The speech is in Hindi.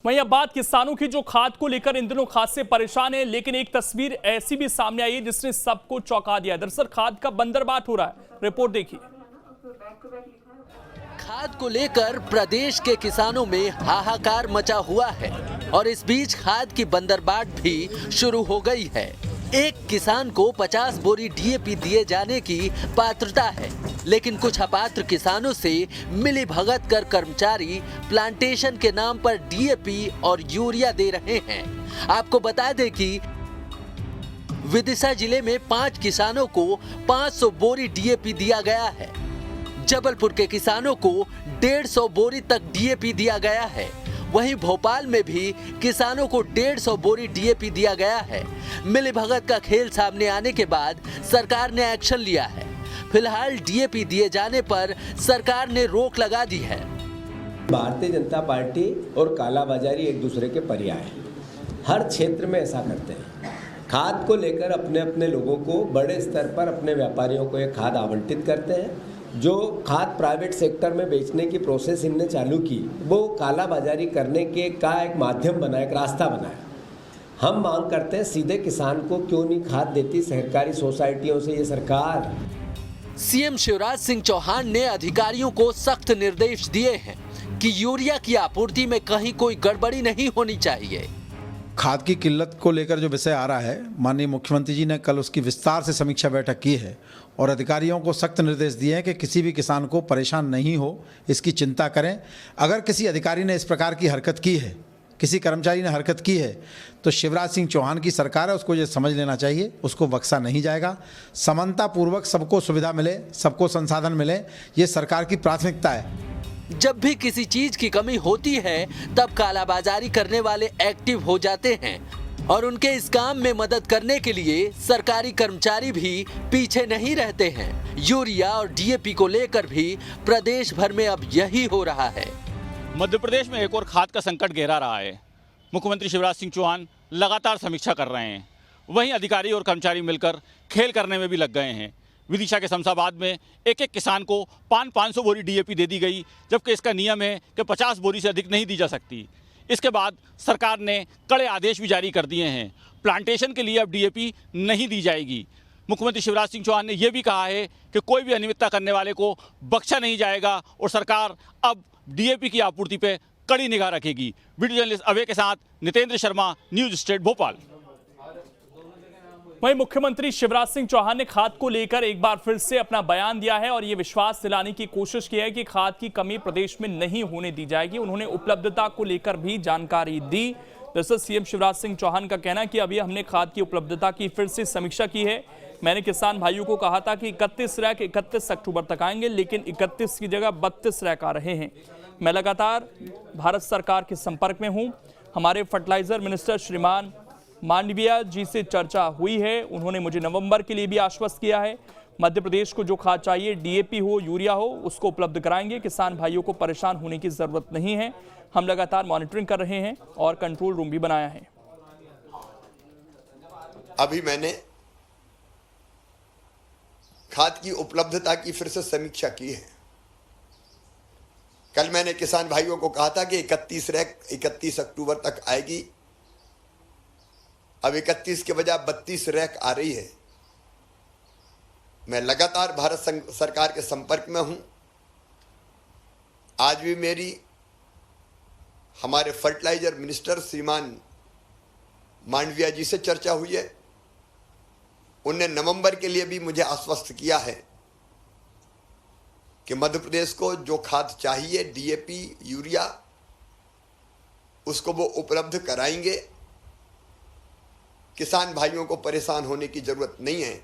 वहीं अब बात किसानों की जो खाद को लेकर इन दिनों खाद से परेशान है, लेकिन एक तस्वीर ऐसी भी सामने आई है जिसने सबको चौंका दिया। दरअसल खाद का बंदरबाट हो रहा है। रिपोर्ट देखिए। खाद को लेकर प्रदेश के किसानों में हाहाकार मचा हुआ है और इस बीच खाद की बंदरबाट भी शुरू हो गई है। एक किसान को 50 बोरी डीएपी दिए जाने की पात्रता है, लेकिन कुछ अपात्र किसानों से मिली भगत कर कर्मचारी प्लांटेशन के नाम पर डीएपी और यूरिया दे रहे हैं। आपको बता दें कि विदिशा जिले में 5 किसानों को 500 बोरी डीएपी दिया गया है। जबलपुर के किसानों को 150 बोरी तक डीएपी दिया गया है। वहीं भोपाल में भी किसानों को 150 बोरी डीएपी दिया गया है। मिलीभगत का खेल सामने आने के बाद सरकार ने एक्शन लिया है। फिलहाल डीएपी दिए जाने पर सरकार ने रोक लगा दी है। भारतीय जनता पार्टी और कालाबाजारी एक दूसरे के पर्याय हैं। हर क्षेत्र में ऐसा करते हैं। खाद को लेकर अपने अपने लोगों को बड़े स्तर पर अपने व्यापारियों को ये खाद आवंटित करते हैं। जो खाद प्राइवेट सेक्टर में बेचने की प्रोसेस इनने चालू की, वो कालाबाजारी करने के का एक माध्यम बना, एक रास्ता बनाया। हम मांग करते हैं सीधे किसान को क्यों नहीं खाद देती सहकारी सोसाइटियों से ये सरकार। सीएम शिवराज सिंह चौहान ने अधिकारियों को सख्त निर्देश दिए हैं कि यूरिया की आपूर्ति में कहीं कोई गड़बड़ी नहीं होनी चाहिए। खाद की किल्लत को लेकर जो विषय आ रहा है, माननीय मुख्यमंत्री जी ने कल उसकी विस्तार से समीक्षा बैठक की है और अधिकारियों को सख्त निर्देश दिए हैं कि किसी भी किसान को परेशान नहीं हो, इसकी चिंता करें। अगर किसी अधिकारी ने इस प्रकार की हरकत की है, किसी कर्मचारी ने हरकत की है, तो शिवराज सिंह चौहान की सरकार है, उसको ये समझ लेना चाहिए, उसको बख्शा नहीं जाएगा। समानतापूर्वक सबको सुविधा मिले, सबको संसाधन मिले, ये सरकार की प्राथमिकता है। जब भी किसी चीज की कमी होती है तब कालाबाजारी करने वाले एक्टिव हो जाते हैं और उनके इस काम में मदद करने के लिए सरकारी कर्मचारी भी पीछे नहीं रहते हैं। यूरिया और डीएपी को लेकर भी प्रदेश भर में अब यही हो रहा है। मध्य प्रदेश में एक और खाद का संकट गहरा रहा है। मुख्यमंत्री शिवराज सिंह चौहान लगातार समीक्षा कर रहे हैं। वहीं अधिकारी और कर्मचारी मिलकर खेल करने में भी लग गए हैं। विदिशा के शमशाबाद में एक किसान को 500 बोरी डीएपी दे दी गई, जबकि इसका नियम है कि 50 बोरी से अधिक नहीं दी जा सकती। इसके बाद सरकार ने कड़े आदेश भी जारी कर दिए हैं। प्लांटेशन के लिए अब डीएपी नहीं दी जाएगी। मुख्यमंत्री शिवराज सिंह चौहान ने यह भी कहा है कि कोई भी अनियमितता करने वाले को बख्शा नहीं जाएगा और सरकार अब डीएपी की आपूर्ति पर कड़ी निगाह रखेगी। वीडियो जर्नलिस्ट अभय के साथ नितेंद्र शर्मा, न्यूज स्टेट भोपाल। वहीं मुख्यमंत्री शिवराज सिंह चौहान ने खाद को लेकर एक बार फिर से अपना बयान दिया है और ये विश्वास दिलाने की कोशिश की है कि खाद की कमी प्रदेश में नहीं होने दी जाएगी। उन्होंने उपलब्धता को लेकर भी जानकारी दी। दरअसल सीएम शिवराज सिंह चौहान का कहना है कि अभी हमने खाद की उपलब्धता की फिर से समीक्षा की है। मैंने किसान भाइयों को कहा था कि 31 रैक 31 अक्टूबर तक आएंगे, लेकिन 31 की जगह 32 रैक आ रहे हैं। मैं लगातार भारत सरकार के संपर्क में हूँ। हमारे फर्टिलाइजर मिनिस्टर श्रीमान मांडविया जी से चर्चा हुई है। उन्होंने मुझे नवंबर के लिए भी आश्वस्त किया है। मध्य प्रदेश को जो खाद चाहिए, डीएपी हो, यूरिया हो, उसको उपलब्ध कराएंगे। किसान भाइयों को परेशान होने की जरूरत नहीं है। हम लगातार मॉनिटरिंग कर रहे हैं और कंट्रोल रूम भी बनाया है। अभी मैंने खाद की उपलब्धता की फिर से समीक्षा की है। कल मैंने किसान भाइयों को कहा था कि 31 रैक 31 अक्टूबर तक आएगी। अब 31 के बजाय 32 रैक आ रही है। मैं लगातार भारत सरकार के संपर्क में हूं। आज भी मेरी हमारे फर्टिलाइजर मिनिस्टर श्रीमान मांडविया जी से चर्चा हुई है। उनने नवंबर के लिए भी मुझे आश्वस्त किया है कि मध्य प्रदेश को जो खाद चाहिए, डीएपी, यूरिया, उसको वो उपलब्ध कराएंगे। किसान भाइयों को परेशान होने की जरूरत नहीं है।